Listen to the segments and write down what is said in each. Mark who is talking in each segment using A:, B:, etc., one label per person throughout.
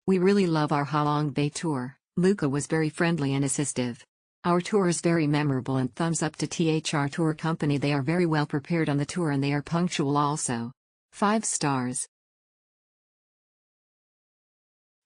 A: We really love our Halong Bay tour. Luca was very friendly and assistive. Our tour is very memorable and thumbs up to THR Tour Company. They are very well prepared on the tour and they are punctual also. 5 stars.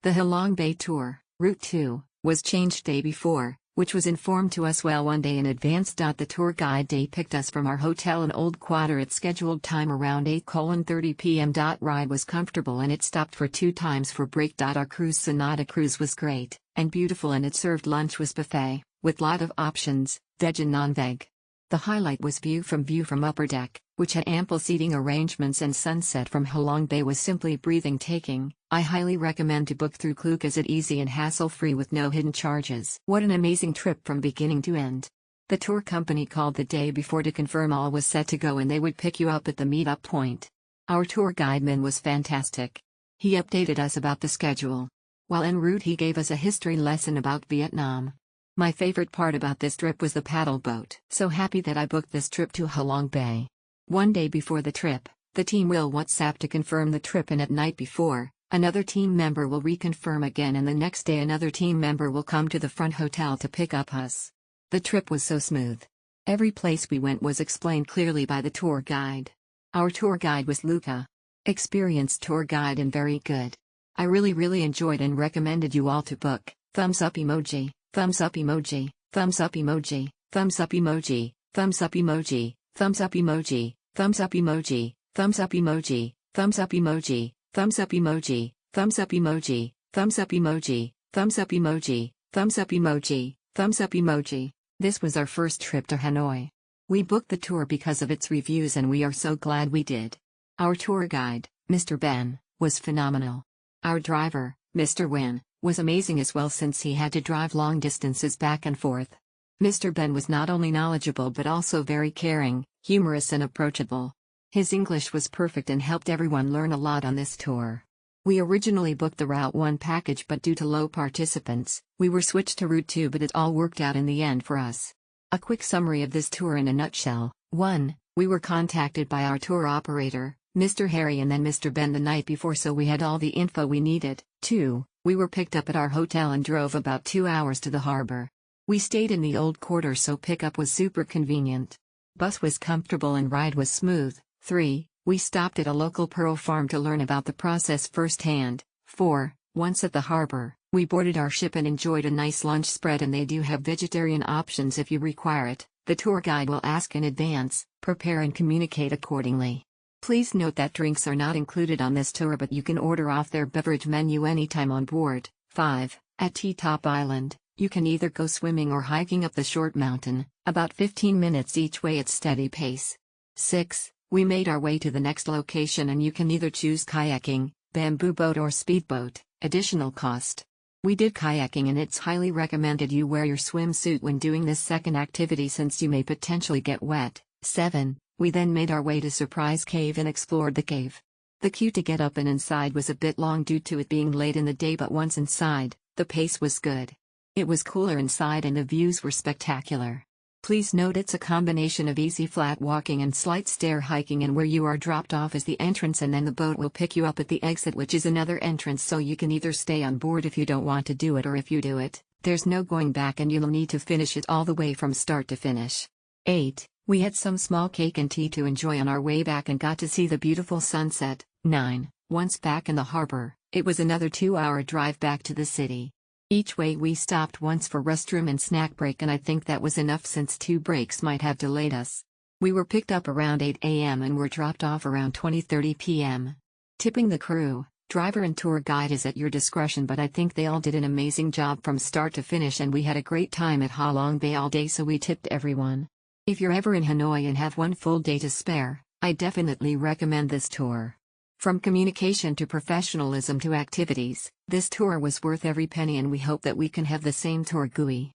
A: The Halong Bay tour, Route 2, was changed day before, which was informed to us well one day in advance. The tour guide day picked us from our hotel in Old Quarter at scheduled time around 8:30 p.m. Ride was comfortable and it stopped for 2 times for break. Our cruise Sonata cruise was great and beautiful and it served lunch was buffet, with lot of options, veg and non-veg. The highlight was view from upper deck, which had ample seating arrangements, and sunset from Halong Bay was simply breathtaking. I highly recommend to book through Klook as it easy and hassle-free with no hidden charges. What an amazing trip from beginning to end. The tour company called the day before to confirm all was set to go and they would pick you up at the meet-up point. Our tour guideman was fantastic. He updated us about the schedule. While en route he gave us a history lesson about Vietnam. My favorite part about this trip was the paddle boat. So happy that I booked this trip to Halong Bay. One day before the trip, the team will WhatsApp to confirm the trip, and at night before, another team member will reconfirm again, and the next day another team member will come to the front hotel to pick up us. The trip was so smooth. Every place we went was explained clearly by the tour guide. Our tour guide was Luca. Experienced tour guide and very good. I really enjoyed and recommended you all to book. Thumbs up emoji. Thumbs up emoji, thumbs up emoji, thumbs up emoji, thumbs up emoji, thumbs up emoji, thumbs up emoji, thumbs up emoji, thumbs up emoji, thumbs up emoji, thumbs up emoji, thumbs up emoji, thumbs up emoji, thumbs up emoji, thumbs up emoji. This was our first trip to Hanoi. We booked the tour because of its reviews and we are so glad we did. Our tour guide, Mr. Ben, was phenomenal. Our driver, Mr. Win, was amazing as well since he had to drive long distances back and forth. Mr. Ben was not only knowledgeable but also very caring, humorous and approachable. His English was perfect and helped everyone learn a lot on this tour. We originally booked the Route 1 package, but due to low participants, we were switched to Route 2, but it all worked out in the end for us. A quick summary of this tour in a nutshell. 1. We were contacted by our tour operator, Mr. Harry, and then Mr. Ben the night before, so we had all the info we needed. 2. We were picked up at our hotel and drove about 2 hours to the harbor. We stayed in the Old Quarter, so pickup was super convenient. Bus was comfortable and ride was smooth. 3. We stopped at a local pearl farm to learn about the process firsthand. 4. Once at the harbor, we boarded our ship and enjoyed a nice lunch spread, and they do have vegetarian options if you require it. The tour guide will ask in advance, prepare and communicate accordingly. Please note that drinks are not included on this tour, but you can order off their beverage menu anytime on board. 5. At T-Top Island, you can either go swimming or hiking up the short mountain, about 15 minutes each way at steady pace. 6. We made our way to the next location and you can either choose kayaking, bamboo boat or speedboat, additional cost. We did kayaking and it's highly recommended you wear your swimsuit when doing this second activity since you may potentially get wet. 7. We then made our way to Surprise Cave and explored the cave. The queue to get up and inside was a bit long due to it being late in the day, but once inside, the pace was good. It was cooler inside and the views were spectacular. Please note it's a combination of easy flat walking and slight stair hiking, and where you are dropped off is the entrance and then the boat will pick you up at the exit, which is another entrance, so you can either stay on board if you don't want to do it, or if you do it, there's no going back and you'll need to finish it all the way from start to finish. 8. We had some small cake and tea to enjoy on our way back and got to see the beautiful sunset. 9. Once back in the harbor, it was another 2-hour drive back to the city. Each way we stopped once for restroom and snack break, and I think that was enough since 2 breaks might have delayed us. We were picked up around 8 a.m. and were dropped off around 20:30 p.m. Tipping the crew, driver and tour guide is at your discretion, but I think they all did an amazing job from start to finish, and we had a great time at Halong Bay all day, so we tipped everyone. If you're ever in Hanoi and have one full day to spare, I definitely recommend this tour. From communication to professionalism to activities, this tour was worth every penny, and we hope that we can have the same tour GUI.